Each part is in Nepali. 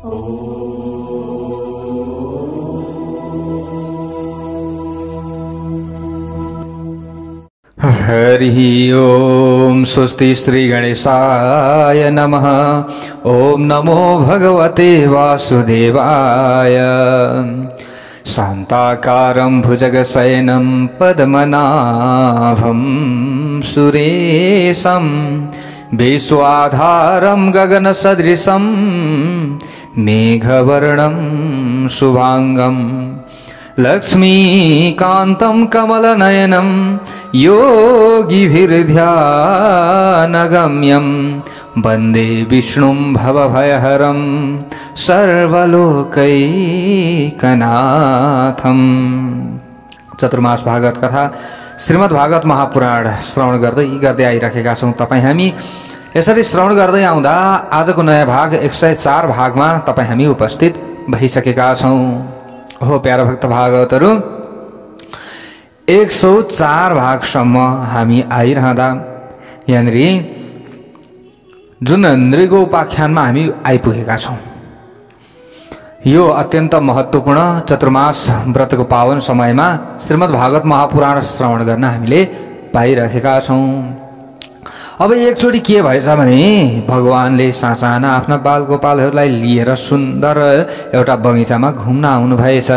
हरि ओम स्वस्ति श्री गणेशाय नमः। ओम नमो भगवते वासुदेवाय। शान्ताकारं भुजगशयनं पद्मनाभं सुरेशं विश्वाधारं गगनसदृशं मेघवर्णं शुभांगं लक्ष्मीकान्तं कमलनयनं योगिभिर्ध्यानगम्यं वन्दे विष्णुं भवभयहरं सर्वलोकैकनाथं। चतुर्मास भागवत कथा श्रीमद् भागवत महापुराण श्रवण गर्दै आइराखेका छौं। तपाईं हामी यसरी श्रवण गर्दै आउँदा आजको नयाँ भाग 104 भागमा तपाईं हामी उपस्थित भइसकेका छौं। हो प्यारा भक्त भागवतहरू, 104 भागसम्म हामी आइरहँदा यहाँनिर जुन नृगोपाख्यानमा हामी आइपुगेका छौं। यो अत्यन्त महत्त्वपूर्ण चतुर्मास व्रतको पावन समयमा श्रीमद् भागवत महापुराण श्रवण गर्न हामीले पाइरहेका छौं। अब एकचोटि के भएछ भने भगवानले सासाना आफ्ना बालगोपालहरूलाई लिएर सुन्दर एउटा बगैँचामा घुम्न आउनु भएछ।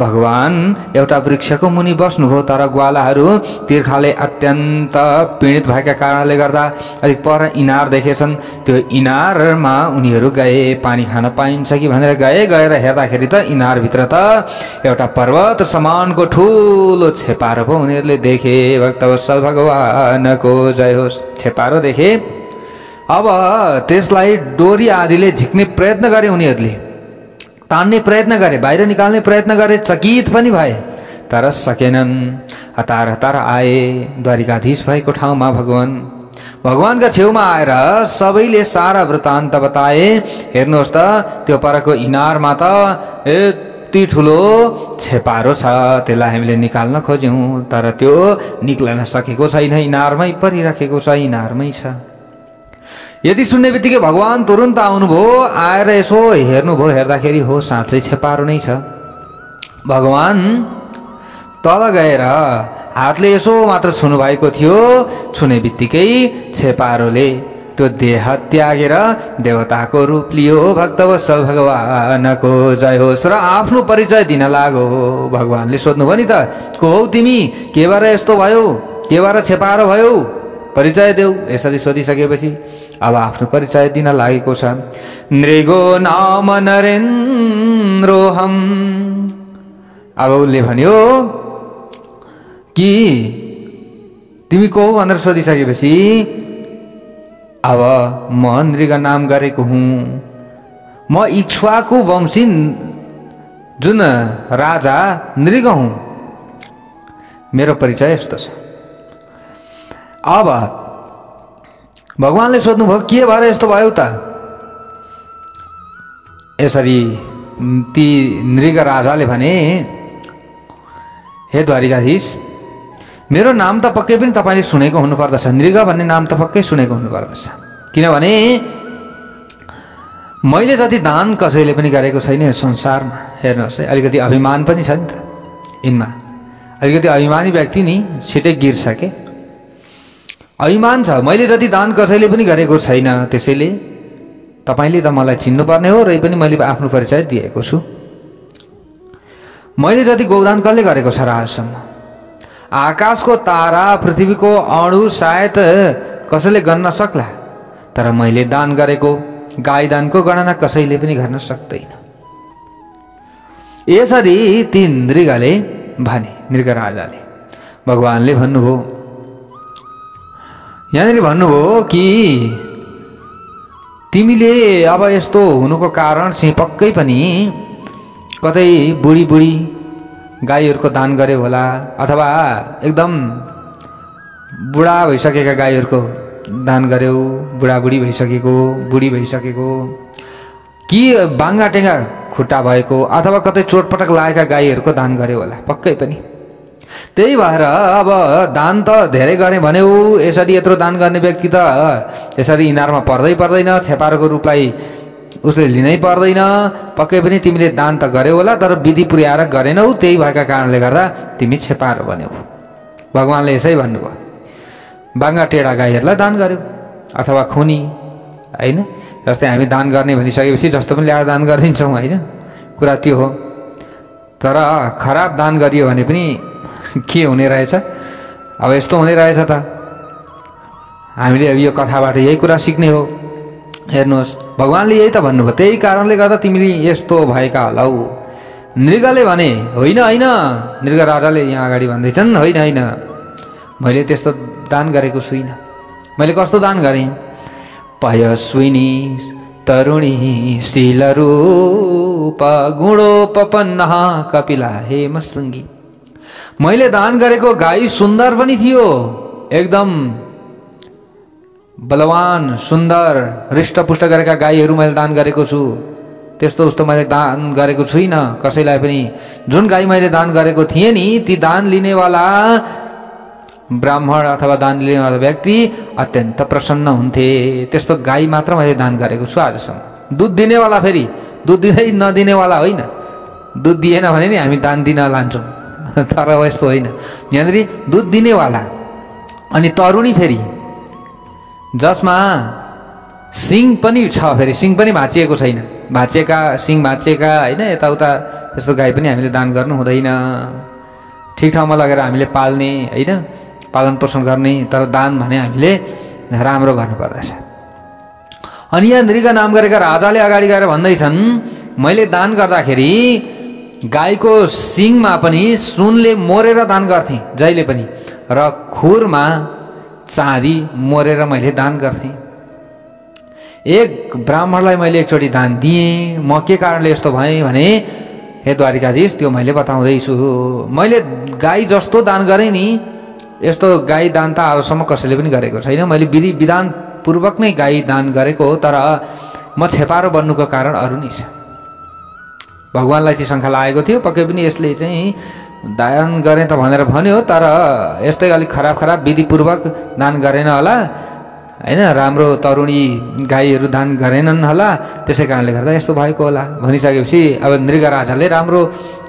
भगवान एउटा वृक्षको मुनि बस्नुभयो, तर ग्वालाहरू तिर्खाले अत्यन्त पीडित भएका कारणले गर्दा अलिक पर इनार देखेछन्। त्यो इनारमा उनीहरू गए, पानी खान पाइन्छ कि भनेर गएर हेर्दाखेरि त इनारभित्र त एउटा पर्वत समानको ठुलो छेपारो पो उनीहरूले देखे। भक्तवत्सल भगवानको जय होस्। छेपारो देखे। अब त्यसलाई डोरी आदिले झिक्ने प्रयत्न गरे, उनीहरूले तान्ने प्रयत्न गरे, बाहिर निकाल्ने प्रयत्न गरे, चकित पनि भए, तर सकेनन्। हतार हतार आए द्वारिकाधीश भएको ठाउँमा। भगवानका छेउमा आएर सबैले सारा वृत्तान्त बताए। हेर्नुहोस् त, त्यो परको इनारमा त यति ठुलो छेपारो छ, त्यसलाई हामीले निकाल्न खोज्यौं, तर त्यो निक्लन सकेको छैन, इनारमै परिराखेको छ, इनारमै छ। यदि सुन्ने बित्तिकै भगवान तुरुन्त आउनुभयो, आएर यसो हेर्नुभयो, हेर्दाखेरि हो साँच्चै छेपारो नै छ। भगवान तल गएर हातले यसो मात्र छुनु भएको थियो, छुने बित्तिकै छेपारोले त्यो देह त्यागेर देवताको रूप लियो। भक्तवत्सल भगवानको जय होस्। र आफ्नो परिचय दिन लाग्यो। भगवानले सोध्नुभयो नि त, को हौ तिमी, के भएर यस्तो भयो, के भएर छेपारो भयो, परिचय देऊ। यसरी सोधिसकेपछि अब आफ्नो परिचय दिन लागेको छ। नृगो नाम नरेन्द्रोहम। अब उसले भन्यो कि तिमी को हो भनेर सोधिसकेपछि अब म नृग नाम गरेको हुँ, म इक्ष्वाकु वंशी जुन राजा नृग हुँ, मेरो परिचय यस्तो छ। अब भगवानले सोध्नुभयो के भएर यस्तो भयो त। यसरी ती नृग राजाले भने, हे द्वारिकाधीश, मेरो नाम त पक्कै पनि तपाईले सुनेको हुनुपर्दछ, नृग भन्ने नाम त पक्कै सुनेको हुनुपर्दछ, किनभने मैले जति दान कसैले पनि गरेको छैन यो संसारमा। हेर्नुहोस् है, अलिकति अभिमान पनि छ नि त यिनमा। अलिकति अभिमानी व्यक्ति नि छिटै गिर्छ के। अभिमान छ, मैले जति दान कसैले पनि गरेको छैन, त्यसैले तपाईले त मलाई चिन्नुपर्ने हो, र पनि मैले आफ्नो परिचय दिएको छु। मैले जति गौदान कसले गरेको छ र आजसम्म, आकाशको तारा पृथ्वीको अणु सायद कसैले गन्न सक्ला, तर मैले दान गरेको गाई दानको गणना कसैले पनि गर्न सक्दैन। यसरी ती नृगले भने, नृग राजाले। भगवानले भन्नुभयो, यहाँनिर भन्नुभयो कि तिमीले अब यस्तो हुनुको कारण चाहिँ पक्कै पनि कतै बुढी बुढी गाईहरूको दान गर्यो होला, अथवा एकदम बुढा भइसकेका गाईहरूको दान गर्यो, बुढाबुढी भइसकेको, बुढी भइसकेको, कि बाङ्गा टेङ्गा खुट्टा भएको अथवा कतै चोटपटक लागेका गाईहरूको दान गर्यो होला पक्कै पनि। त्यही भएर अब दान त धेरै गरे भन्यो, यसरी यत्रो दान गर्ने व्यक्ति त यसरी इनारमा पर्दैन, छेपारोको रूपलाई उसले लिनै पर्दैन, पक्कै पनि तिमीले दान त गर्यौ होला तर विधि पुर्याएर गरेनौ, त्यही भएका कारणले गर्दा तिमी छेपारो बन्यौ। भगवान्ले यसै भन्नुभयो। बाङ्गा टेढा गाईहरूलाई दान गर्यो अथवा खुनी, होइन? जस्तै हामी दान गर्ने भनिसकेपछि जस्तो पनि ल्याएर दान गरिदिन्छौँ, होइन? कुरा त्यो हो। तर खराब दान गरियो भने पनि के हुने रहेछ? अब यस्तो हुने रहेछ त, हामीले अब यो कथाबाट यही कुरा सिक्ने हो। हेर्नुहोस्, भगवान्ले यही त भन्नुभयो, त्यही कारणले गर्दा तिमीले यस्तो भएका होलाउ। नृगले भने होइन होइन, नृग राजाले यहाँ अगाडि भन्दैछन्, होइन होइन, मैले त्यस्तो दान गरेको छुइनँ। मैले कस्तो दान गरेँ? पयस्विनी तरुणी शीलरूप गुणोपपन्नः कपिला हेम शृङ्गी। मैले दान गरेको गाई सुन्दर पनि थियो, एकदम बलवान सुन्दर हृष्टपुष्ट गरेका गाईहरू मैले दान गरेको छु। त्यस्तो उस्तो मैले दान गरेको छुइनँ कसैलाई पनि। जुन गाई मैले दान गरेको थिएँ नि, ती दान लिनेवाला ब्राह्मण अथवा दान लिनेवाला व्यक्ति अत्यन्त प्रसन्न हुन्थे। त्यस्तो गाई मात्र मैले दान गरेको छु आजसम्म। दुध दिनेवाला फेरि दुध दिँदै नदिनेवाला होइन। दुध दिएन भने नि हामी दान दिन लान्छौँ, तर यस्तो होइन। यहाँनिर दुध दिनेवाला। अनि तरुणी फेरि जसमा सिङ पनि छ, फेरि सिङ पनि भाँचिएको छैन, भाँचिएका सिङ भाँचिएका, होइन? यताउता त्यस्तो गाई पनि हामीले दान गर्नु हुँदैन। ठिक ठाउँमा लगेर हामीले पाल्ने, होइन? पालन पोषण गर्ने, तर दान भने हामीले राम्रो गर्नुपर्दछ। अनि यहाँ नृग नाम गरेका राजाले अगाडि गएर भन्दैछन्, मैले दान गर्दाखेरि गाईको सिङमा पनि सुनले मोरेर दान गर्थेँ जहिले पनि, र खुरमा चाँदी मोरेर मैले दान गर्थेँ। एक ब्राह्मणलाई मैले एकचोटि दान दिएँ। म के कारणले यस्तो भएँ भने, हे द्वारिकाधीश, त्यो मैले बताउँदैछु। मैले गाई जस्तो दान गरेँ नि, यस्तो गाई दान त आजसम्म कसैले पनि गरेको छैन। मैले विधि विधान पूर्वक नै गाई दान गरेको हो, तर म छेपारो बन्नुको कारण अरू नै छ। भगवान्लाई चाहिँ शङ्का लागेको थियो, पक्कै पनि यसले चाहिँ दान गरेँ त भनेर भन्यो, तर यस्तै अलिक खराब खराब विधिपूर्वक दान गरेन होला, होइन? राम्रो तरुणी गाईहरू दान गरेनन् होला, त्यसै कारणले गर्दा यस्तो भएको होला भनिसकेपछि अब नृग राजाले राम्रो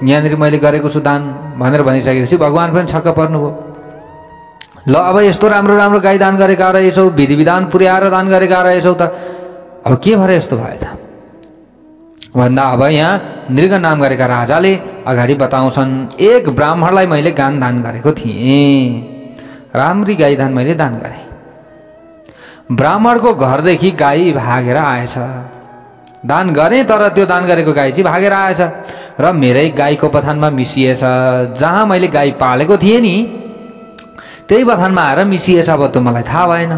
यहाँनिर मैले गरेको छु दान भनेर भनिसकेपछि भगवान् पनि छक्क पर्नुभयो। ल अब यस्तो राम्रो राम्रो गाई दान गरेका रहेछौ, विधि विधान पुर्याएर दान गरेका रहेछौ, त अब के भएर यस्तो भएछ भन्दा अब यहाँ नृग नाम गरेका राजाले अगाडि बताउँछन्, एक ब्राह्मणलाई मैले दान गरेको थिएँ, राम्री गाई दान मैले दान गरेँ। ब्राह्मणको घरदेखि गाई भागेर आएछ। दान गरेँ तर त्यो दान गरेको गाई चाहिँ भागेर आएछ र मेरै गाईको बथानमा मिसिएछ। जहाँ मैले गाई पालेको थिएँ नि, त्यही बथानमा आएर मिसिएछ। अब त मलाई थाहा भएन।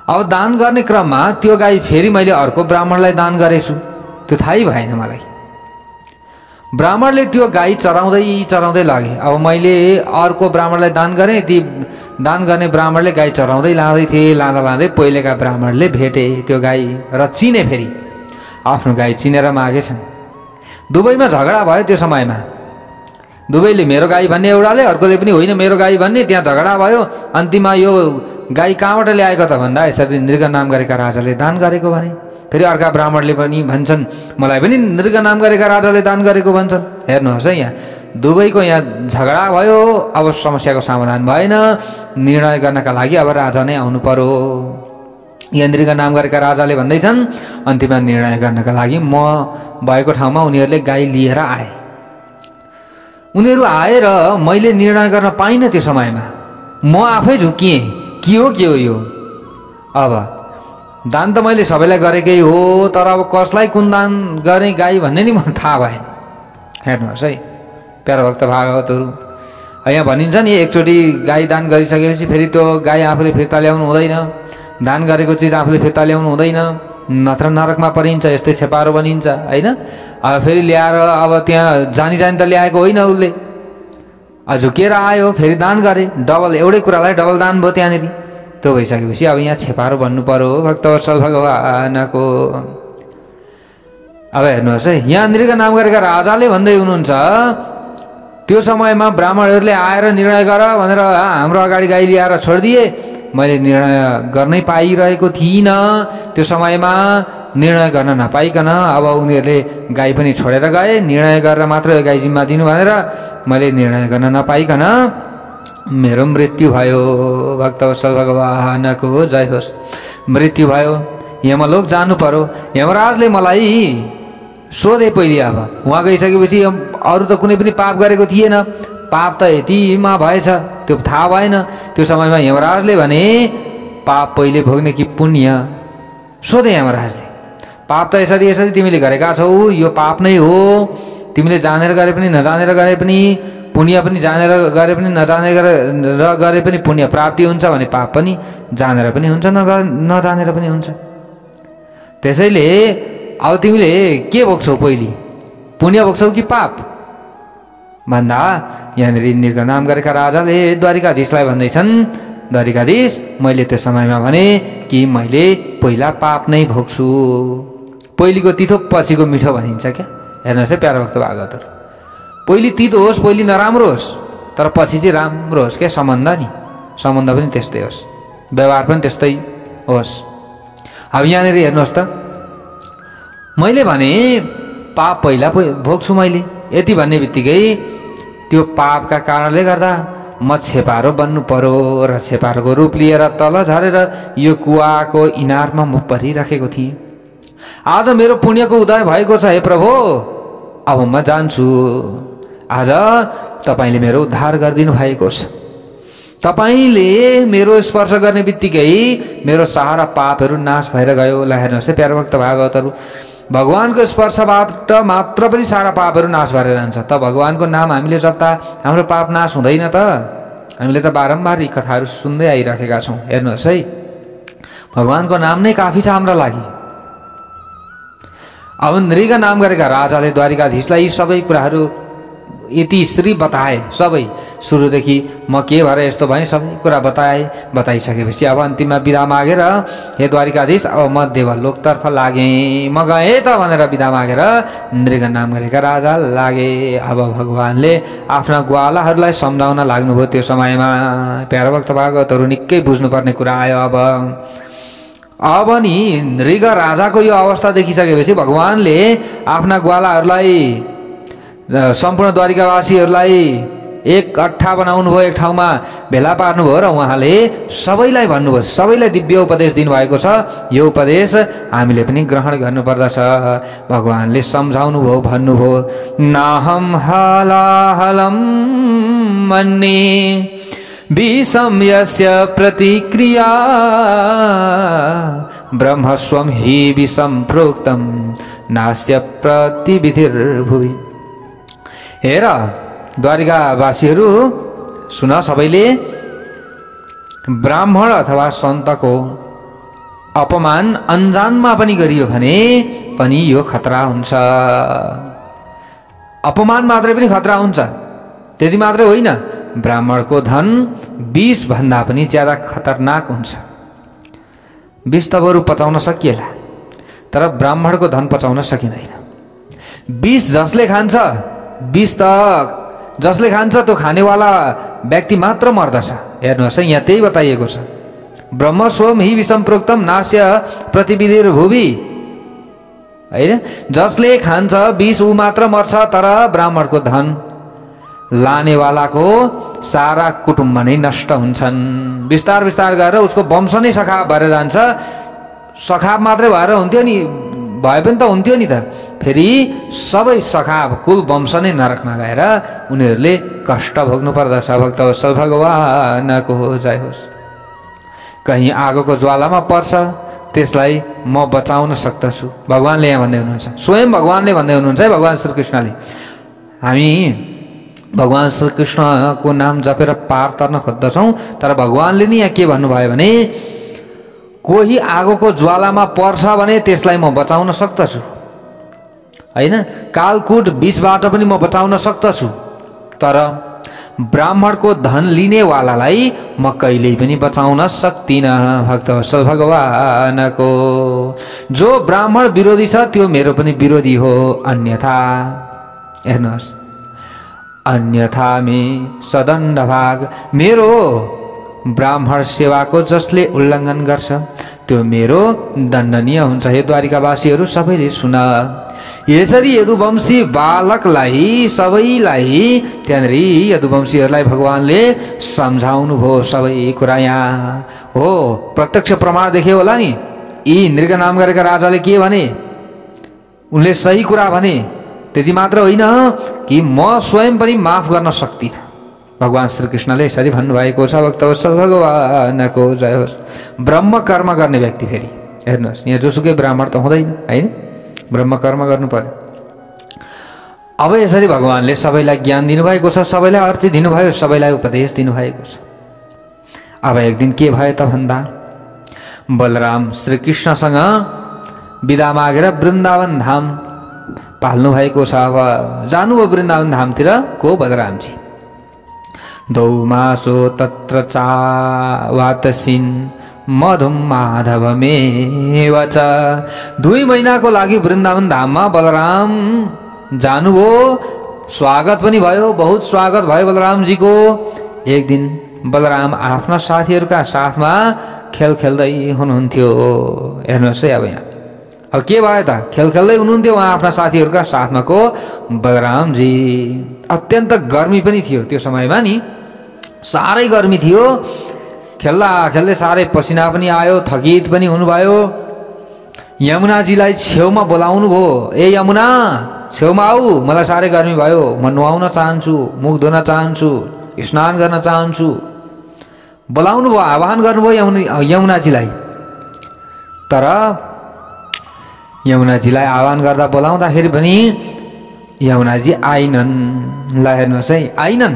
अब दान गर्ने क्रममा त्यो गाई फेरि मैले अर्को ब्राह्मणलाई दान गरेछु, त्यो थाहै भएन मलाई। ब्राह्मणले त्यो गाई चराउँदै चराउँदै लागे। अब मैले अर्को ब्राह्मणलाई दान गरेँ, ती दान गर्ने ब्राह्मणले गाई चराउँदै लाँदै थिए। लाँदा लाँदै पहिलेका ब्राह्मणले भेटे त्यो गाई र चिने, फेरि आफ्नो गाई चिनेर मागेछन्। दुवैमा झगडा भयो त्यो समयमा। दुवैले मेरो गाई भन्ने एउटाले, अर्कोले पनि होइन मेरो गाई भन्ने। त्यहाँ झगडा भयो। अन्तिममा यो गाई कहाँबाट ल्याएको त भन्दा यसरी नृग नाम गरेका राजाले दान गरेको भने। फेरि अर्का ब्राह्मणले पनि भन्छन्, मलाई पनि नृग नाम गरेका राजाले दान गरेको भन्छन्। हेर्नुहोस् है, यहाँ दुवैको यहाँ झगडा भयो। अब समस्याको समाधान भएन। निर्णय गर्नका लागि अब राजा नै आउनु पर्यो। यहाँ नृग नाम गरेका राजाले भन्दैछन्, अन्तिममा निर्णय गर्नका लागि म भएको ठाउँमा उनीहरूले गाई लिएर आए। उनीहरू आएर मैले निर्णय गर्न पाइनँ। त्यो समयमा म आफै झुकिएँ, के हो यो। अब दान त मैले सबैलाई गरेकै हो, तर अब कसलाई कुन दान गरेँ गाई भन्ने नि मलाई थाहा भएन। हेर्नुहोस् है प्यारो भक्त भागवतहरू, यहाँ भनिन्छ नि, एकचोटि गाई दान गरिसकेपछि फेरि त्यो गाई आफूले फिर्ता ल्याउनु हुँदैन। दान गरेको चिज आफूले फिर्ता ल्याउनु हुँदैन, नत्र नरकमा परिन्छ, यस्तै छेपारो बनिन्छ, होइन? अब फेरि ल्याएर अब त्यहाँ जानी त ल्याएको होइन उसले, झुकेर आयो, फेरि दान गरे, डबल एउटै कुरालाई डबल दान भयो त्यहाँनिर। त्यो भइसकेपछि अब यहाँ छेपारो बन्नु पर्यो भक्तवत्सल भगवानको। अब हेर्नुहोस् है, यहाँ नृग नाम गरेका राजाले भन्दै हुनुहुन्छ, त्यो समयमा ब्राह्मणहरूले आएर निर्णय गर भनेर हाम्रो अगाडि गाई ल्याएर छोडिदिए। मैले निर्णय गर्नै पाइरहेको थिइनँ। त्यो समयमा निर्णय गर्न नपाइकन अब उनीहरूले गाई पनि छोडेर गए। निर्णय गरेर मात्र यो गाई जिम्मा दिनु भनेर मैले निर्णय गर्न नपाइकन मेरो मृत्यु भयो। भक्तवत्सल भगवानको जय होस्। मृत्यु भयो, यमलोक जानु पर्यो। यमराजले मलाई सोधे पहिले। अब उहाँ गइसकेपछि अरू त कुनै पनि पाप गरेको थिएन, पाप त यतिमा भएछ त्यो थाहा भएन। त्यो समयमा यमराजले भने पाप पहिले भोग्ने कि पुण्य? सोधे यमराजले। पाप त यसरी यसरी तिमीले गरेका छौ, यो पाप नै हो। तिमीले जानेर गरे पनि नजानेर गरे पनि, पुण्य पनि जानेर गरे पनि नजानेर गरे पनि पुण्य प्राप्ति हुन्छ भने पाप पनि जानेर पनि हुन्छ नजानेर पनि हुन्छ। त्यसैले अब तिमीले के भोग्छौ, पहिले पुण्य भोग्छौ कि पाप भन्दा यहाँनिर निर्गनाम गरेका राजाले द्वारिकाधीशलाई भन्दैछन्, द्वारिकाधीश मैले त्यो समयमा भने कि मैले पहिला पाप नै भोग्छु। पहिलेको तितो पछिको मिठो भनिन्छ क्या। हेर्नुहोस् है प्यारो भक्त भागवतहरू, पहिले तितो होस्, पहिले नराम्रो होस्, तर पछि चाहिँ राम्रो होस् क्या। सम्बन्ध नि, सम्बन्ध पनि त्यस्तै होस्, व्यवहार पनि त्यस्तै होस्। अब यहाँनिर हेर्नुहोस् त, मैले भने पाप पहिला भोग्छु मैले, यति भन्ने बित्तिकै त्यो पापका कारणले गर्दा म छेपारो बन्नु पर्यो र छेपारोको रूप लिएर तल झरेर यो कुवाको इनारमा म परिराखेको थिएँ। आज मेरो पुण्यको उदय भएको छ हे प्रभु, अब म जान्छु। आज तपाईँले मेरो उद्धार गरिदिनु भएको छ। तपाईँले मेरो स्पर्श गर्ने बित्तिकै मेरो सारा पापहरू नाश भएर गयो। ल हेर्नुहोस् है प्यारो भक्त भागवतहरू, भगवानको स्पर्शबाट मात्र पनि सारा पापहरू नाश भएर जान्छ। त भगवानको नाम हामीले जप्दा हाम्रो पाप नाश हुँदैन त? हामीले त बारम्बार यी कथाहरू सुन्दै आइराखेका छौँ। हेर्नुहोस् है, भगवानको नाम नै काफी छ हाम्रा लागि। अब नृग नाम गरेका राजाले द्वारिकाधीशलाई यी सबै कुराहरू यति स्त्री बताए। सबै सुरुदेखि म के भएर यस्तो भएँ सबै कुरा बताइसकेपछि अब अन्तिममा बिदा मागेर हे द्वारिकाधीश अब म देवलोकतर्फ लागेँ, म गएँ त भनेर बिदा मागेर नृग नाम गरेका राजा लागे। अब भगवानले आफ्ना ग्वालाहरूलाई सम्झाउन लाग्नुभयो। त्यो समयमा प्यारो भक्त भागवतहरू निकै बुझ्नुपर्ने कुरा आयो। अब नि नृग राजाको यो अवस्था देखिसकेपछि भगवानले आफ्ना ग्वालाहरूलाई, सम्पूर्ण द्वारिकावासीहरूलाई एकट्ठा बनाउनु भयो, एक ठाउँमा भेला पार्नुभयो र उहाँले सबैलाई भन्नुभयो, सबैलाई दिव्य उपदेश दिनुभएको छ। यो उपदेश हामीले पनि ग्रहण गर्नुपर्दछ। भगवानले सम्झाउनु भयो, भन्नुभयो, नाहम हलाहलम मन्ये विषम यस्य प्रतिक्रिया ब्रह्मस्वं हि विषम प्रोक्तम नास्य प्रतिविधिर्भुवि। हेर द्वारिकावासीहरू सुन, सबैले ब्राह्मण अथवा सन्तको अपमान अन्जानमा पनि गरियो भने पनि यो खतरा हुन्छ। अपमान मात्रै पनि खतरा हुन्छ, त्यति मात्रै होइन, ब्राह्मणको धन विष भन्दा पनि ज्यादा खतरनाक हुन्छ। विष त बरु पचाउन सकिएला, तर ब्राह्मणको धन पचाउन सकिँदैन। विष जसले खान्छ, विष त जसले खान्छ त्यो खानेवाला व्यक्ति मात्र मर्दछ। हेर्नुहोस् है, यहाँ त्यही बताइएको छ, ब्रह्म स्वयं हि विषम प्रोक्तम नास्य प्रतिविधिर्भुवि। होइन, जसले खान्छ विष ऊ मात्र मर्छ, तर ब्राह्मणको धन लानेवालाको सारा कुटुम्ब नै नष्ट हुन्छन्। बिस्तार बिस्तार गरेर उसको वंश नै सखाप भएर जान्छ। सखाप मात्रै भएर हुन्थ्यो नि, भए पनि त हुन्थ्यो नि त, फेरि सबै सखाप कुल वंश नै नरकमा गएर उनीहरूले कष्ट भोग्नु पर्दछ। भक्तवत्सल भगवानको जय होस्। कहीँ आगोको ज्वालामा पर्छ, त्यसलाई म बचाउन सक्दछु, भगवानले यहाँ भन्दै हुनुहुन्छ। स्वयं भगवानले भन्दै हुनुहुन्छ है, भगवान श्रीकृष्णले। हामी भगवान श्रीकृष्णको नाम जपेर पार तर्न खोज्दछौँ, तर भगवानले नि यहाँ के भन्नुभयो भने कोही आगोको ज्वालामा पर्छ भने त्यसलाई म बचाउन सक्दछु। होइन, कालकूट विषबाट पनि म बचाउन सक्दछु, तर ब्राह्मणको धन लिनेवालालाई म कहिल्यै पनि बचाउन सक्दिनँ। भक्तवत्सल भगवानको जो ब्राह्मण विरोधी छ त्यो मेरो पनि विरोधी हो। अन्यथा अन्यथा मे सदण्ड भाग, मेरो ब्राह्मण सेवाको जसले उल्लङ्घन गर्छ त्यो मेरो दण्डनीय हुन्छ। हे द्वारिकावासीहरू सबैले सुन। यसरी यदुवंशी बालकलाई सबैलाई त्यहाँनिर यदुवंशीहरूलाई भगवानले सम्झाउनु भयो सबै कुरा। यहाँ हो प्रत्यक्ष प्रमाण देख्यो होला नि। यी नृग नाम गरेका राजाले के भने, उनले सही कुरा भने। त्यति मात्र होइन कि म स्वयं पनि माफ गर्न सक्दिनँ। भगवान श्रीकृष्णले यसरी भन्नुभएको छ। भक्तवत्सल भगवानको जय होस्। ब्रह्म कर्म गर्ने व्यक्ति, फेरि हेर्नुहोस् यहाँ जोसुकै ब्राह्मण त हुँदैन होइन, ब्रह्म कर्म गर्नु पर्यो। अब यसरी भगवानले सबैलाई ज्ञान दिनुभएको छ, सबैलाई अर्थ दिनुभयो, सबैलाई उपदेश दिनुभएको छ। अब एक दिन के भयो त भन्दा बलराम श्रीकृष्णसँग बिदा मागेर वृन्दावन धाम पाल्नु भएको छ। अब जानुभयो वृन्दावन धामतिर को बलरामजी। दौमासो तत्र चावातसिन मधुम माधवमेव च। 2 महिनाको लागि वृन्दावन धाममा बलराम जानुभयो। स्वागत पनि भयो, बहुत स्वागत भयो बलरामजीको। एक दिन बलराम आफ्ना साथीहरूका साथमा खेल खेल्दै हुनुहुन्थ्यो। हेर्नुहोस् है अब यहाँ अब के भयो त, खेल खेल्दै हुनुहुन्थ्यो उहाँ आफ्ना साथीहरूका साथमा को बलरामजी। अत्यन्त गर्मी पनि थियो त्यो समयमा नि, साह्रै गर्मी थियो। खेल्दा खेल्दै साह्रै पसिना पनि आयो, थकित पनि हुनुभयो। यमुनाजीलाई छेउमा बोलाउनु भयो। ए यमुना छेउमा आऊ, मलाई साह्रै गर्मी भयो, म नुहाउन चाहन्छु, मुख धुन चाहन्छु, स्नान गर्न चाहन्छु। बोलाउनु भयो, आह्वान गर्नुभयो यमुनाजीलाई। तर यमुनाजीलाई आह्वान गर्दा बोलाउँदाखेरि पनि यमुनाजी आइनन्। ल हेर्नुहोस् है, आइनन्।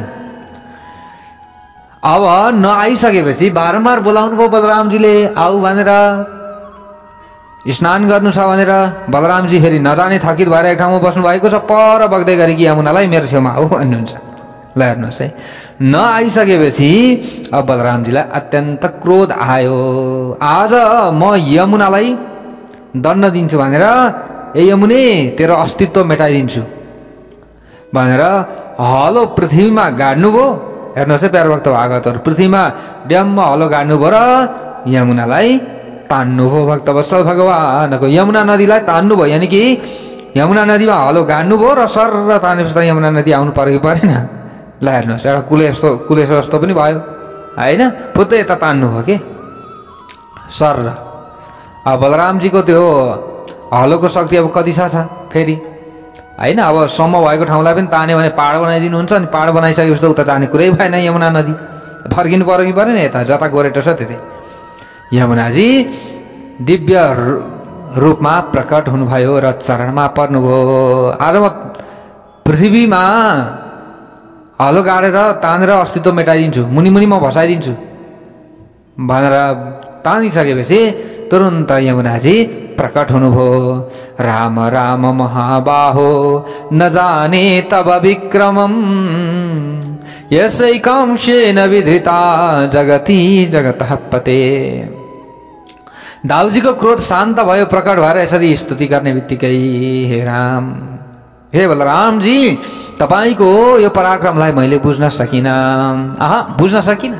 अब नआइसकेपछि बारम्बार बोलाउनु भयो बलरामजीले, आऊ भनेर, स्नान गर्नु छ भनेर। बलरामजी फेरि नजाने थकित भएर एक ठाउँमा बस्नु भएको छ। पर बग्दै गरेकी यमुनालाई मेरो छेउमा आऊ भन्नुहुन्छ। ल हेर्नुहोस् है, नआइसकेपछि अब बलरामजीलाई अत्यन्त क्रोध आयो। आज म यमुनालाई दण्ड दिन्छु भनेर, ए यमुने तेरो अस्तित्व मेटाइदिन्छु भनेर हलो पृथ्वीमा गाड्नुभयो। हेर्नुहोस् है प्यारो भक्त भागवतहरू, पृथ्वीमा ड्याममा हलो गाड्नुभयो र यमुनालाई तान्नुभयो। भक्तवत्सल भगवानको यमुना नदीलाई तान्नुभयो, यानि कि यमुना नदीमा हलो गाड्नुभयो र सर तानेपछि त यमुना नदी आउनु पर्यो कि परेन। ल हेर्नुहोस्, एउटा कुलेश्वर जस्तो पनि भयो होइन, फुत्तै यता तान्नुभयो के सर। अब बलरामजीको त्यो हलोको शक्ति अब कति छ फेरि होइन। अब सम्म भएको ठाउँलाई पनि तान्यो भने पहाड बनाइदिनुहुन्छ, अनि पहाड बनाइसकेपछि त उता जाने कुरै भएन यमुना नदी। फर्किनु पर्यो कि परेन, यता जता गोरेटो छ त्यतै। यमुनाजी दिव्य रूपमा प्रकट हुनुभयो र चरणमा पर्नुभयो। आज म पृथ्वीमा हलो गाडेर तानेर अस्तित्व मेटाइदिन्छु, मुनि मुनि म भसाइदिन्छु भनेर तानिसकेपछि तुरुन्त यमुनाजी प्रकट हुनुभयो। राम राम महाबाहो नजाने तब विक्रमम यसैकांशेन विधृता जगती जगतः पते। दाउजीको क्रोध शान्त भयो, प्रकट भएर यसरी स्तुति गर्ने बित्तिकै, हे राम, हे बलरामजी, तपाईको यो पराक्रमलाई मैले बुझ्न सकिनँ। बुझ्न सकिनँ,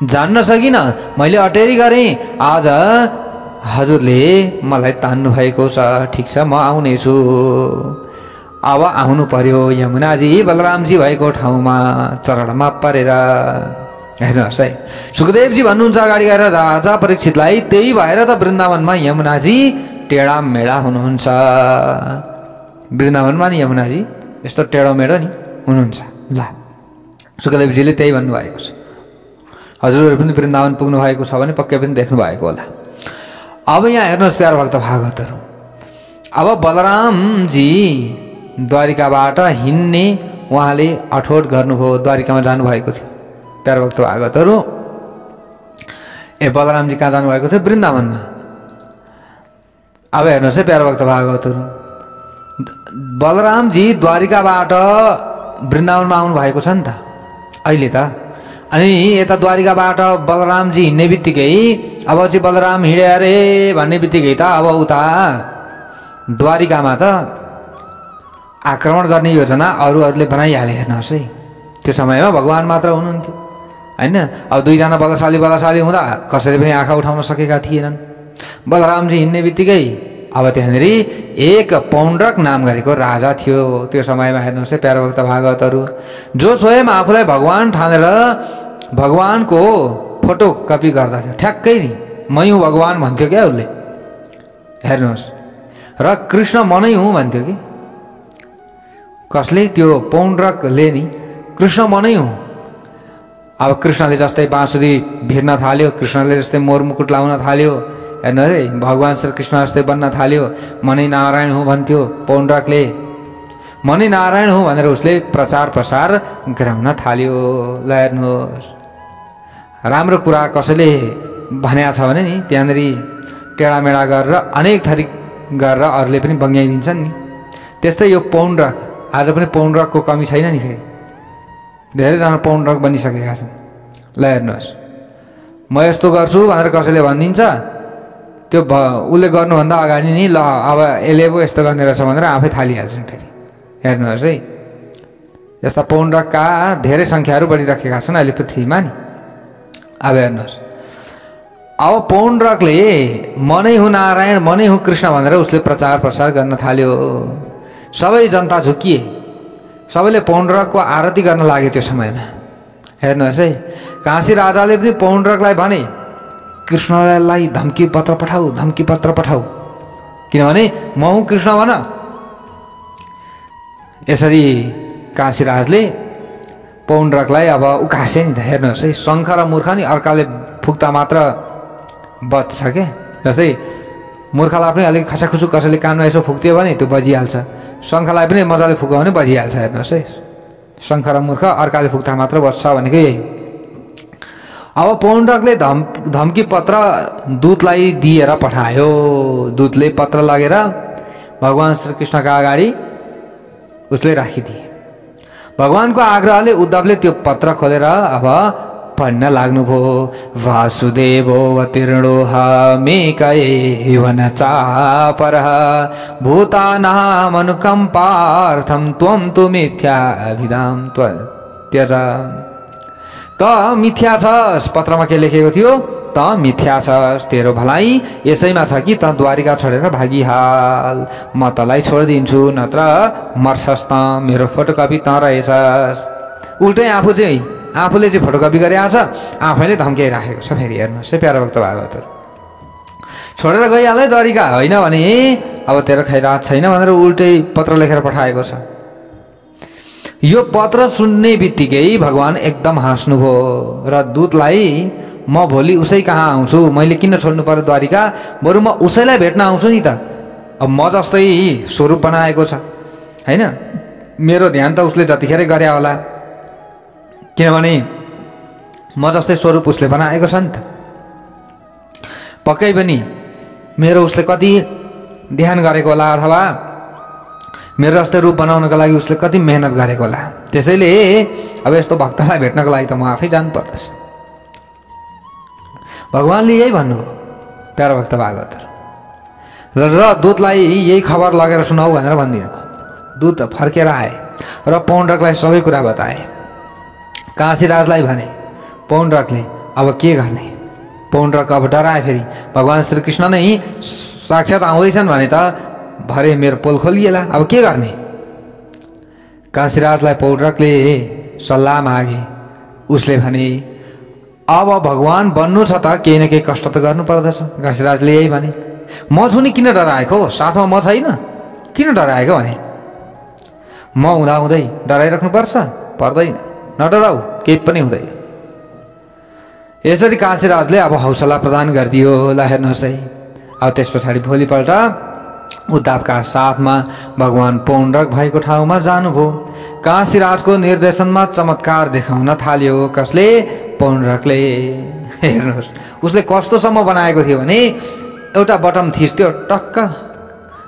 जान्न सकिनँ, मैले अटेरी गरेँ। आज हजुरले मलाई तान्नु भएको छ, ठिक छ म आउनेछु। अब आउनु पर्यो यमुनाजी बलरामजी भएको ठाउँमा चरणमा परेर। हेर्नुहोस् है, सुखदेवजी भन्नुहुन्छ अगाडि गएर राजा परीक्षितलाई, त्यही भएर त वृन्दावनमा यमुनाजी टेढा मेढा हुनुहुन्छ। वृन्दावनमा नि यमुनाजी यस्तो टेढो मेढो नि हुनुहुन्छ। ल सुखदेवजीले त्यही भन्नुभएको छ। हजुरहरू पनि वृन्दावन पुग्नु भएको छ भने पक्कै पनि देख्नु भएको होला। अब यहाँ हेर्नुहोस् प्यारो भक्त भागवतहरू, अब बलरामजी द्वारिकाबाट हिँड्ने उहाँले अठोट गर्नुभयो, द्वारिकामा जानुभएको थियो। प्यारो भक्त भागवतहरू, बलरामजी कहाँ जानुभएको थियो? वृन्दावनमा। अब हेर्नुहोस् है प्यारो भक्त भागवतहरू, बलरामजी द्वारिकाबाट वृन्दावनमा आउनु भएको छ नि त अहिले त। अनि यता द्वारिकाबाट बलरामजी हिँड्ने बित्तिकै अब चाहिँ बलराम हिँडे अरे भन्ने बित्तिकै त अब उता द्वारिकामा त आक्रमण गर्ने योजना अरूहरूले बनाइहाले। हेर्नुहोस् है, त्यो समयमा भगवान मात्र हुनुहुन्थ्यो हैन। अब दुईजना बलशाली हुँदा कसैले पनि आँखा उठाउन सकेका थिएनन्। बलरामजी हिँड्ने बित्तिकै अब त्यहाँनिर एक पौण्ड्रक नाम गरेको राजा थियो। त्यो समयमा हेर्नुहोस् है प्यारो भक्त भागवतहरू, जो स्वयं आफूलाई भगवान ठानेर भगवानको फोटो कपी गर्दथ्यो। ठ्याक्कै नि मै हुँ भगवान भन्थ्यो क्या उसले, हेर्नुहोस्। र कृष्ण म नै हुँ भन्थ्यो कि कसले? त्यो पौण्ड्रकले नि कृष्ण म नै हुँ। अब कृष्णले जस्तै बाँसुरी भिर्न थाल्यो, कृष्णले जस्तै मोर मुकुट लाउन थाल्यो, हेर्नु है भगवान श्री कृष्ण जस्तै बन्न थाल्यो। म नै नारायण हुँ भन्थ्यो पौण्ड्रकले। म नै नारायण हुँ भनेर उसले प्रचार प्रसार गराउन थाल्यो। ल हेर्नुहोस्, राम्रो कुरा कसैले भनेको छ भने नि त्यहाँनिर टेढामेढा गरेर अनेक थरी गरेर अरूले पनि बङ्ग्याइदिन्छन् नि। त्यस्तै यो पौण्ड्रक, आज पनि पौण्ड्रकको कमी छैन नि। फेरि धेरैजना पौण्ड्रक बनिसकेका छन्। ल हेर्नुहोस्, म यस्तो गर्छु भनेर कसैले भनिदिन्छ, त्यो उसले गर्नुभन्दा अगाडि नि ल अब यसले पो यस्तो गर्ने रहेछ भनेर आफै थालिहाल्छन्। फेरि हेर्नुहोस् है, यस्ता पौण्ड्रकका धेरै सङ्ख्याहरू बढिराखेका छन् अहिले पृथ्वीमा नि। अब हेर्नुहोस्, अब पौण्ड्रकले म नै हुँ नारायण, म नै हुँ कृष्ण भनेर उसले प्रचार प्रसार गर्न थाल्यो। सबै जनता झुकिए, सबैले पौण्ड्रकको आरती गर्न लागे त्यो समयमा। हेर्नुहोस् है, काशी राजाले पनि पौण्ड्रकलाई भने कृष्णलाई धम्की पत्र पठाऊ, किनभने म हुँ कृष्ण भन। यसरी काशीराजले पौण्ड्रकलाई अब उकासे नि त। हेर्नुहोस् है, शङ्ख र मूर्ख नि अर्काले फुक्ता मात्र बज्छ क्या। जस्तै मूर्खलाई पनि अलिक खचाखुचु कसैले कानमा यसो फुक्थ्यो भने त्यो बजिहाल्छ, शङ्खलाई पनि मजाले फुक्यो भने बजिहाल्छ। हेर्नुहोस् है, शङ्ख र मूर्ख अर्काले फुक्ता मात्र बज्छ भनेको यही। अब पौण्ड्रकले धम्की पत्र दूतलाई दिएर पठायो। दूतले पत्र लगेर भगवान श्रीकृष्णका अगाडि उसले राखिदिए। भगवानको आग्रहले उद्धवले त्यो पत्र खोलेर अब पढ्न लाग्नुभयो। वासुदेवोऽवतीर्णोऽह मेकैव न चापरः भूतानामनुकम्पार्थं त्वं तु मिथ्याभिधां त्यज। त मिथ्या छस्, पत्रमा के लेखेको थियो? त मिथ्या छस्, तेरो भलाइ यसैमा छ कि त द्वारिका छोडेर भागिहाल, म तँलाई छोडिदिन्छु, नत्र मर्छस् त, मेरो फोटोकपी त रहेछस्। उल्टै आफूले चाहिँ फोटोकपी गरेको छ, आफैले धम्काइराखेको छ। फेरि हेर्नुहोस् है प्यारो भक्त भागवतहरू, छोडेर गइहाल है द्वारिका, होइन भने अब तेरो खैरात छैन भनेर उल्टै पत्र लेखेर पठाएको छ। यो पत्र सुन्ने बित्तिकै भगवान एकदम हाँस्नुभयो र दूतलाई म भोलि उसै कहाँ आउँछु, मैले किन छोड्नु पर्यो द्वारिका, बरु म उसैलाई भेट्न आउँछु नि त। अब म जस्तै स्वरूप बनाएको छ हैन, मेरो ध्यान त उसले जतिखेरै गरे होला, किनभने म जस्तै स्वरूप उसले बनाएको छ नि त। पक्कै पनि मेरो उसले कति ध्यान गरेको होला, अथवा मेरो जस्तै रूप बनाउनको लागि उसले कति मेहनत गरेको होला। त्यसैले अब यस्तो भक्तलाई भेट्नको लागि त म आफै जानु पर्दछ। भगवानले यही भन्नुभयो प्यारो भक्त भागवतहरू। र दूतलाई यही खबर लगेर सुनाऊ भनेर भनिदिनु। दूत फर्केर आए र पौण्ड्रकलाई सबै कुरा बताए। काशीराजलाई भने पौण्ड्रकले अब के गर्ने? पौण्ड्रक अब डराए। फेरि भगवान श्रीकृष्ण नै साक्षात आउँदैछन् भने त भरे मेरो पोल खोलिएला, अब के गर्ने? काशीराजलाई पौण्ड्रकले सल्लाह मागे। उसले भने अब भगवान बन्नु छ त केही न केही कष्ट त गर्नु पर्दछ। काशीराजले यही भने, म छु नि किन डराएको, साथमा म छैन किन डराएको भने? म हुँदाहुँदै डराइराख्नु पर्छ? पर्दैन, नडराऊ, केही पनि हुँदैन। यसरी काशीराजले अब हौसला प्रदान गरिदियो। ल हेर्नुहोस् है, अब त्यस पछाडि भोलिपल्ट उद्धवका साथमा भगवान पौण्ड्रक भएको ठाउँमा जानुभयो। काशीराजको निर्देशनमा चमत्कार देखाउन थाल्यो। कसले? पौण्ड्रकले। हेर्नुहोस् उसले कस्तोसम्म बनाएको थियो भने एउटा बटम थिच्थ्यो टक्क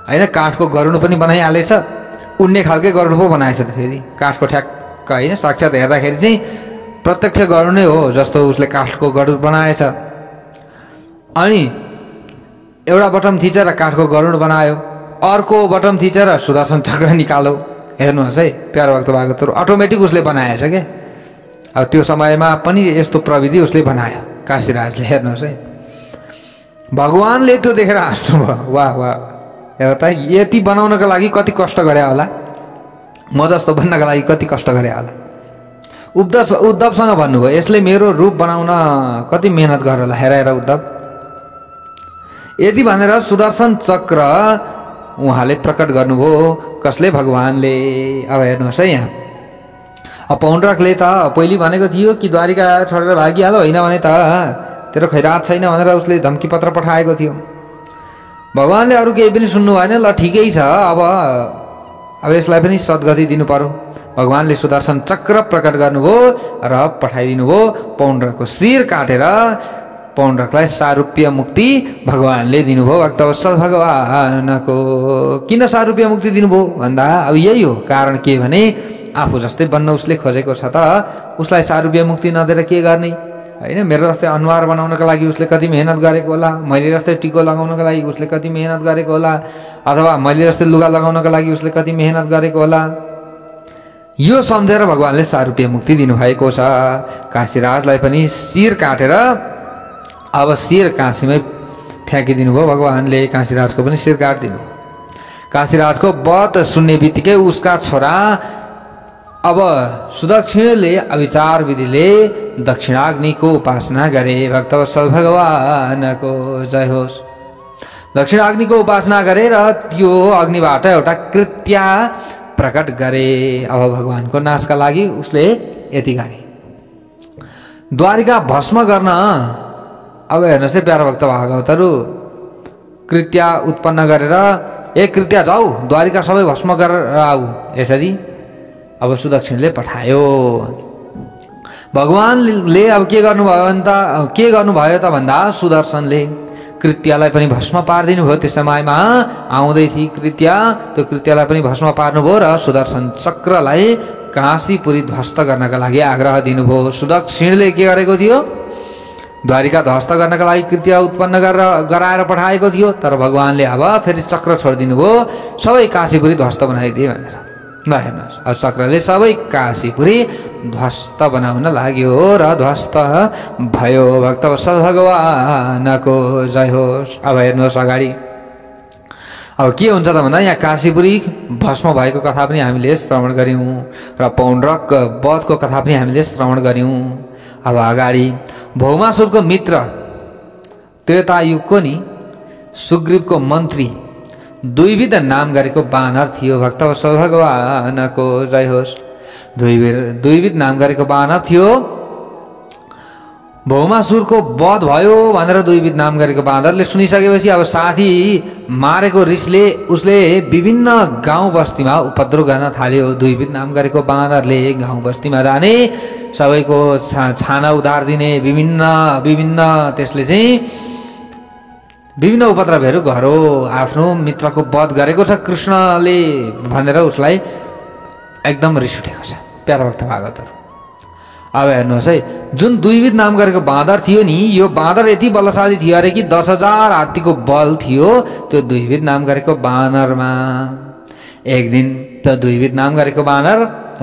होइन, काठको गरुड पनि बनाइहालेछ, उड्ने खालकै गरुड पो बनाएछ त। फेरि काठको ठ्याक्क होइन, साक्षात हेर्दाखेरि चाहिँ प्रत्यक्ष गरुड नै हो जस्तो उसले काठको गरुड बनाएछ। अनि एउटा बटम थिचेर काठको गरुड बनायो, अर्को बटम थिचेर सुदर्शन चक्र निकालो। हेर्नुहोस् है प्यारो भक्त भागवतहरू, अटोमेटिक उसले बनाएछ क्या। अब त्यो समयमा पनि यस्तो प्रविधि उसले बनायो काशीराजले। हेर्नुहोस् है, भगवानले त्यो देखेर हाँस्नुभयो, वाह वाह, हेर त यति बनाउनको लागि कति कष्ट गरे होला, म जस्तो बन्नको लागि कति कष्ट गरे होला। उद्धवसँग भन्नुभयो, यसले मेरो रूप बनाउन कति मेहनत गर्यो होला, हेर हेर उद्धव। यति भनेर सुदर्शन चक्र उहाँले प्रकट गर्नुभयो। कसले? भगवानले। अब हेर्नुहोस् है, यहाँ अब पौण्ड्रकले त पहिले भनेको थियो कि द्वारिका छोडेर भागिहाल, होइन भने त तेरो खैरात छैन भनेर उसले धम्की पत्र पठाएको थियो। भगवानले अरू केही पनि सुन्नु भएन। ल ठिकै छ, अब यसलाई पनि सद्गति दिनु पर्यो। भगवानले सुदर्शन चक्र प्रकट गर्नुभयो र पठाइदिनु भयो। पौण्ड्रको शिर काटेर पौण्ड्रकलाई सारूप्य मुक्ति भगवानले दिनुभयो। भक्तवत्सल भगवानको किन सारूप्य मुक्ति दिनुभयो भन्दा अब यही हो कारण। के भने आफू जस्तै बन्न उसले खोजेको छ त उसलाई सारूप्य मुक्ति नदिएर के गर्ने, होइन? मेरो जस्तै अनुहार बनाउनको लागि उसले कति मेहनत गरेको होला, मैले जस्तै टिको लगाउनको लागि उसले कति मेहनत गरेको होला, अथवा मैले जस्तै लुगा लगाउनको लागि उसले कति मेहनत गरेको होला। यो सम्झेर भगवानले सारूप्य मुक्ति दिनुभएको छ। काशीराजलाई पनि शिर काटेर अब शिर काशीमै फ्याँकिदिनु भयो भगवानले। काशीराजको पनि शिर काटिदिनु। काशीराजको वध सुन्ने बित्तिकै उसका छोरा अब सुदक्षिणले अविचार विधिले दक्षिणाग्निको उपासना गरे। भक्तवत्सल भगवानको जय होस्। दक्षिणाग्निको उपासना गरे र त्यो अग्निबाट एउटा कृत्या प्रकट गरे। अब भगवानको नाशका लागि उसले यति गरे। द्वारिका भस्म गर्न अब हेर्नुहोस् है प्यारा भक्त भागवतहरू, कृत्या उत्पन्न गरेर एक कृत्या जाऊ द्वारिका सबै भस्म गरेर आऊ, यसरी अब सुदक्षिणले पठायो। भगवानले अब के गर्नुभयो त भन्दा सुदर्शनले कृत्यालाई पनि भस्म पारिदिनु भयो। त्यस समयमा आउँदै थिए कृत्या, त्यो कृत्यालाई पनि भस्म पार्नुभयो र सुदर्शन चक्रलाई काशीपुरी ध्वस्त गर्नका लागि आग्रह दिनुभयो। सुदक्षिणले के गरेको थियो? द्वारिका ध्वस्त गर्नका लागि कृत्या उत्पन्न गराएर पठाएको थियो। तर भगवानले अब फेरि चक्र छोडिदिनु भयो, सबै काशीपुरी ध्वस्त बनाइदिए भनेर। ल हेर्नुहोस्, अब चक्रले सबै काशीपुरी ध्वस्त बनाउन लाग्यो र ध्वस्त भयो। भक्तवत्सल भगवानको जय होस्। अब हेर्नुहोस् अगाडि अब के हुन्छ त भन्दा यहाँ काशीपुरी भस्म भएको कथा पनि हामीले श्रवण गऱ्यौँ र पौण्ड्रक वधको कथा पनि हामीले श्रवण गऱ्यौँ। अब अगाडि भौमासुरको मित्र त्रेतायुगको नि सुग्रीवको मन्त्री दुईविध नाम गरेको बानर थियो। भक्तवत्सल भगवानको जय होस्। दुईविध नाम गरेको बानर थियो। भौमासुरको वध भयो भनेर दुईविध नाम गरेको बाँदरले सुनिसकेपछि अब साथी मारेको रिसले उसले विभिन्न गाउँ बस्तीमा उपद्रव गर्न थाल्यो। दुईविध नाम गरेको बाँदरले गाउँ बस्तीमा जाने, सबैको छाना उधार दिने, विभिन्न त्यसले चाहिँ विभिन्न उपद्रवहरू गरो। आफ्नो मित्रको वध गरेको छ कृष्णले भनेर उसलाई एकदम रिस उठेको छ। प्यारा भक्त भागवतहरू, अब हेर्नुहोस् है, जुन दुईविध नाम गरेको बाँदर थियो नि, यो बाँदर यति बलशाली थियो अरे कि 10,000 हात्तीको बल थियो त्यो दुईविध नाम गरेको बानरमा। एक दिन त्यो दुईविध नाम गरेको बानर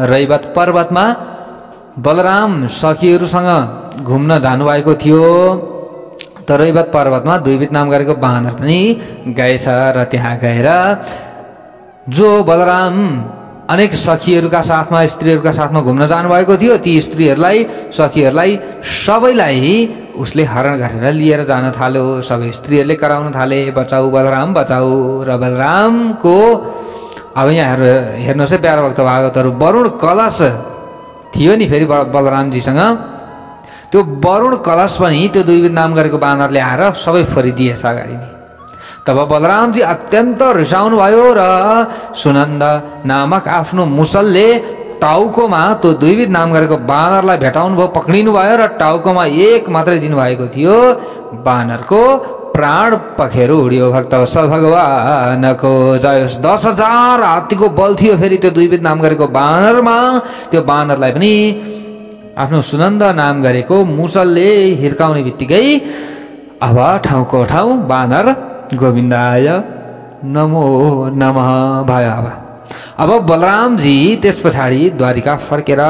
रैवत पर्वतमा बलराम सखीहरूसँग घुम्न जानुभएको थियो। त रैवत पर्वतमा दुईविध नाम गरेको बानर पनि गएछ र त्यहाँ गएर जो बलराम अनेक सखीहरूका साथमा स्त्रीहरूका साथमा घुम्न जानुभएको थियो, ती स्त्रीहरूलाई सखीहरूलाई सबैलाई उसले हरण गरेर लिएर जान थाल्यो। सबै स्त्रीहरूले कराउन थाले, बचाऊ बलराम बचाऊ। र बलरामको अब यहाँ हेर्नुहोस् है प्यारा भक्त भागवतहरू, वरुण कलश थियो नि फेरि बलरामजीसँग, त्यो वरुण कलश पनि त्यो दुईविध नाम गरेको बानरले आएर सबै फोरिदिएछ अगाडि नै। तब बलरामजी अत्यन्त रिसाउनु भयो र सुनन्द नामक आफ्नो मुसलले टाउकोमा त्यो दुईविध नाम गरेको बानरलाई भेटाउनु भयो, पक्रिनु भयो र टाउकोमा एक मात्रै दिनुभएको थियो। बानरको प्राण पखेरु उड्यो। भक्तवत्सल भगवानको जय होस्। 10,000 हात्तीको बल थियो फेरि त्यो दुईविध नाम गरेको बानरमा। त्यो बानरलाई पनि आफ्नो सुनन्द नाम गरेको मुसलले हिर्काउने बित्तिकै अब ठाउँको ठाउँ बानर गोविन्दाय नमो नमः भयो। अब बलरामजी त्यस पछाडि द्वारिका फर्केर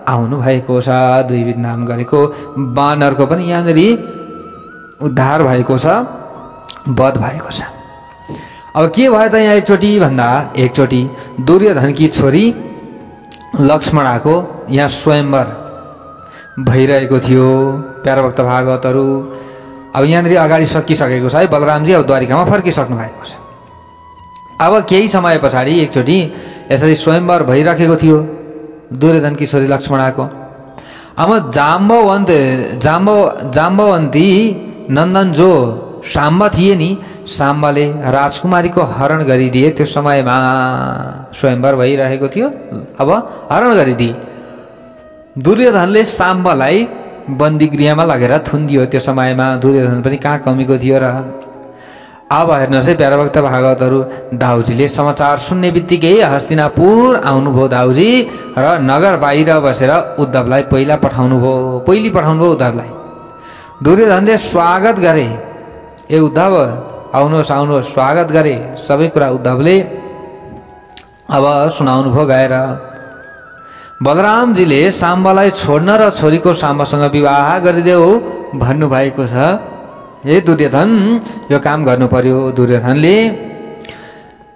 आउनु भएको छ। दुईविध नाम गरेको बानरको पनि यहाँनिर उद्धार भएको छ, वध भएको छ। अब के भयो त यहाँ एकचोटि दुर्योधनकी छोरी लक्ष्मणाको यहाँ स्वयंवर भइरहेको थियो। प्यारा भक्त भागवतहरू अब यहाँनिर अगाडि सकिसकेको छ है। बलरामजी अब द्वारिकामा फर्किसक्नु भएको छ। अब केही समय पछाडि एकचोटि यसरी स्वयंवर भइराखेको थियो दुर्योधनकी छोरी लक्ष्मणाको। अब जाम्बवन्ती नन्दन जो साम्बा थिए नि, साम्बाले राजकुमारीको हरण गरिदिए। त्यो समयमा स्वयंवर भइरहेको थियो, अब हरण गरिदिए। दुर्योधनले साम्बालाई बन्दीगृहमा लगेर थुनिदियो। त्यो समयमा दुर्योधन पनि कहाँ कमीको थियो र। अब हेर्नुहोस् है प्यारा भक्त भागवतहरू, दाउजीले समाचार सुन्ने बित्तिकै हस्तिनापुर आउनुभयो दाउजी, र नगर बाहिर बसेर उद्धवलाई पहिली पठाउनु भयो उद्धवलाई। दुर्योधनले स्वागत गरे, ए उद्धव आउनुहोस् स्वागत गरे। सबै कुरा उद्धवले अब सुनाउनु भयो गएर। बलरामजीले साम्बालाई छोड्न र छोरीको साम्बासँग विवाह गरिदेऊ भन्नुभएको छ। हे दुर्योधन, यो काम गर्नु पर्यो। दुर्योधनले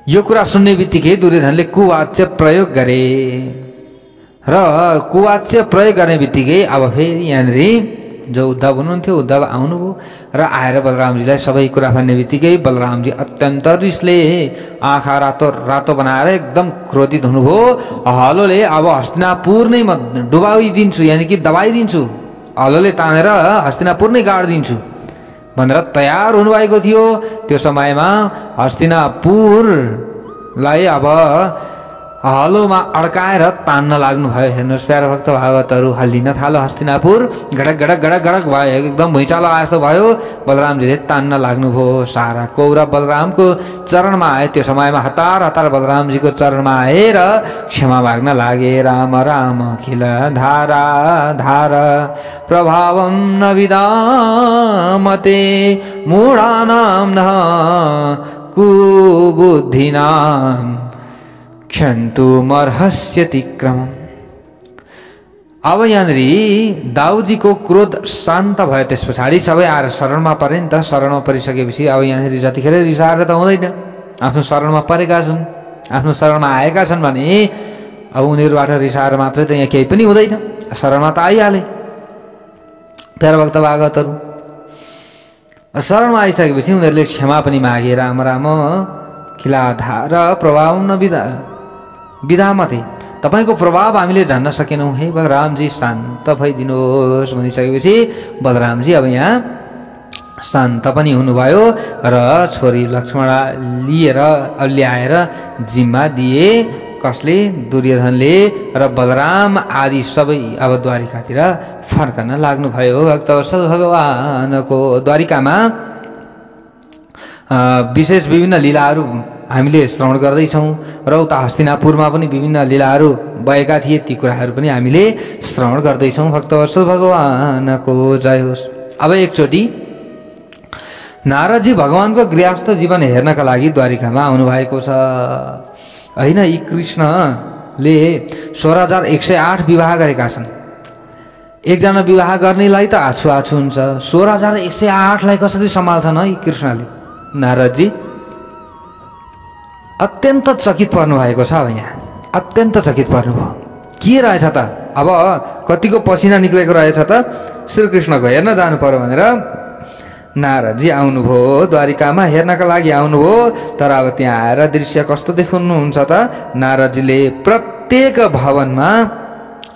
यो कुरा सुन्ने बित्तिकै दुर्योधनले कुवाच्य प्रयोग गरे, र कुवाच्य प्रयोग गर्ने बित्तिकै अब फेरि यहाँनिर जो उद्धव हुनुहुन्थ्यो, उद्धव आउनुभयो र आएर बलरामजीलाई सबै कुरा भन्ने बित्तिकै बलरामजी अत्यन्त रिसले आँखा रातो बनाएर एकदम क्रोधित हुनुभयो। हलोले अब हस्तिनापुर नै म डुबाइदिन्छु, यानि कि दबाइदिन्छु, हलोले तानेर हस्तिनापुर नै गाडिदिन्छु भनेर तयार हुनुभएको थियो। त्यो समयमा हस्तिनापुरलाई अब हलोमा अड्काएर तान्न लाग्नु भयो। हेर्नुहोस् प्यारा भक्त भागवतहरू, हल्लिन थालो हस्तिनापुर, गडक गडक गडक गडक भयो, एकदम भुइँचालो आए जस्तो भयो। बलरामजीले तान्न लाग्नुभयो। सारा कौरव बलरामको चरणमा आए। त्यो समयमा हतार बलरामजीको चरणमा आएर क्षमा माग्न लागे। राम राम खिल धारा धार प्रभावम न विदामते मूढानां न कुबुद्धिनां क्षन्तु मर्हस्यतिक्रमम्। अब यहाँनिर दाउजीको क्रोध शान्त भयो। त्यस पछाडि सबै आएर शरणमा परे नि त। शरणमा परिसकेपछि अब यहाँनिर जतिखेर रिसाएर त हुँदैन। आफ्नो शरणमा परेका छन्, आफ्नो शरणमा आएका छन् भने अब उनीहरूबाट रिसाएर मात्रै त यहाँ केही पनि हुँदैन। शरणमा त आइहाले। प्यारा भक्त भागवतहरू, शरणमा आइसकेपछि उनीहरूले क्षमा पनि मागे। राम राम खिलाधार प्रभाव न विधामते, तपाईँको प्रभाव हामीले जान्न सकेनौँ, हे बलरामजी शान्त भइदिनुहोस् भनिसकेपछि बलरामजी अब यहाँ शान्त पनि हुनुभयो र छोरी लक्ष्मणा ल्याएर जिम्मा दिए। कसले? दुर्योधनले। र बलराम आदि सबै अब द्वारिकातिर फर्कन लाग्नुभयो। भक्तवत्सल भगवानको द्वारिकामा विशेष विभिन्न लीलाहरू हामीले श्रवण गर्दैछौँ र उता हस्तिनापुरमा पनि विभिन्न लीलाहरू भएका थिए। ती कुराहरू पनि हामीले श्रवण गर्दैछौँ। भक्तवत्सल भगवानको जय होस्। अब एकचोटि नारदजी भगवानको गृहस्थ जीवन हेर्नका लागि द्वारिकामा आउनुभएको छ होइन। यी कृष्णले 16,108 विवाह गरेका छन्। एकजना विवाह गर्नेलाई त आछु हुन्छ, 16,108लाई कसरी सम्हाल्छन् है कृष्णले? नारदजी अत्यन्त चकित पर्नु भएको छ। अब यहाँ अत्यन्त चकित पर्नुभयो। के रहेछ त? अब कतिको पसिना निक्लेको रहेछ त श्रीकृष्णको, हेर्न जानु पर्यो भनेर नारदजी आउनुभयो। द्वारिकामा हेर्नका लागि आउनुभयो। तर अब त्यहाँ आएर दृश्य कस्तो देख्नुहुन्छ त? नारदजीले प्रत्येक भवनमा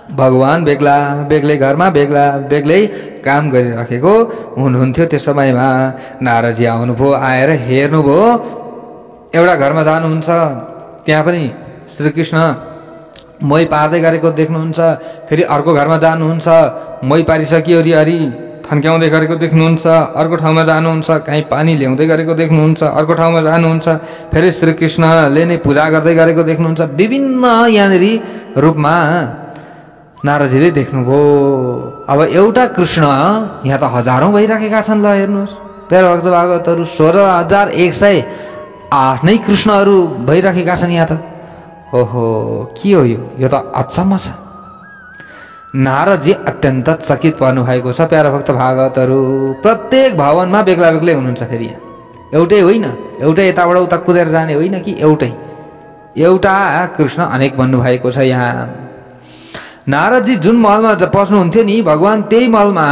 भगवान बेग्ला बेग्लै घरमा बेग्लै काम गरिराखेको हुनुहुन्थ्यो। त्यो समयमा नारदजी आउनुभयो, आएर हेर्नुभयो। एउटा घरमा जानुहुन्छ, त्यहाँ पनि श्रीकृष्ण मही पार्दै गरेको देख्नुहुन्छ। फेरि अर्को घरमा जानुहुन्छ, मही पारिसकियो हरि थन्क्याउँदै गरेको देख्नुहुन्छ। अर्को ठाउँमा जानुहुन्छ, कहीँ पानी ल्याउँदै गरेको देख्नुहुन्छ। अर्को ठाउँमा जानुहुन्छ, फेरि श्रीकृष्णले नै पूजा गर्दै गरेको देख्नुहुन्छ। विभिन्न यहाँनिर रूपमा नारदजीले देख्नुभयो। अब एउटा कृष्ण यहाँ त हजारौँ भइराखेका छन्। ल हेर्नुहोस् प्यारा भक्त भागवतहरू, 16,108 नै कृष्णहरू भइराखेका छन् यहाँ त। ओहो, के हो यो? यो त अचम्म छ। नारदजी अत्यन्त चकित पर्नु भएको छ। प्यारा भक्त भागवतहरू प्रत्येक भवनमा बेग्ला बेग्लै हुनुहुन्छ। फेरि यहाँ एउटै होइन, एउटै यताबाट उता कुदेर जाने होइन कि एउटा कृष्ण अनेक भन्नुभएको छ। यहाँ नारदजी जुन महलमा पस्नुहुन्थ्यो नि भगवान त्यही महलमा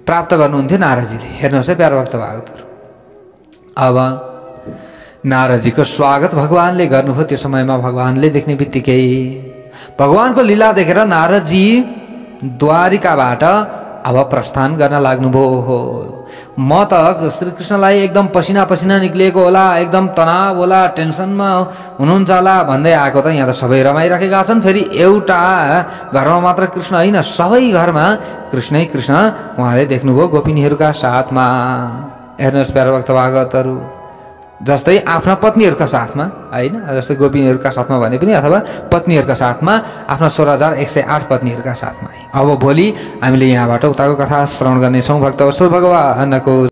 प्राप्त गर्नुहुन्थ्यो नारदजीले। हेर्नुहोस् है प्यारा भक्त भागवतहरू, अब नारदजीको स्वागत भगवानले गर्नुभयो। त्यो समयमा भगवानले देख्ने बित्तिकै भगवानको लीला देखेर नारदजी द्वारिकाबाट अब प्रस्थान गर्न लाग्नुभयो। म त श्रीकृष्णलाई एकदम पसिना पसिना निक्लिएको होला, एकदम तनाव होला, टेन्सनमा हुनुहुन्छ होला भन्दै आएको त यहाँ त सबै रमाइराखेका छन्। फेरि एउटा घरमा मात्र कृष्ण होइन, सबै घरमा कृष्णै कृष्ण उहाँले देख्नुभयो गोपिनीहरूका साथमा। हेर्नुहोस् प्यारा भक्त भागवतहरू, जस्तै आफ्ना पत्नीहरूका साथमा होइन, जस्तै गोपिनीहरूका साथमा भने पनि अथवा पत्नीहरूका साथमा आफ्ना 16,108 पत्नीहरूका साथमा। अब भोलि हामीले यहाँबाट उताको कथा श्रवण गर्नेछौँ। भक्तवत्सल भगवानको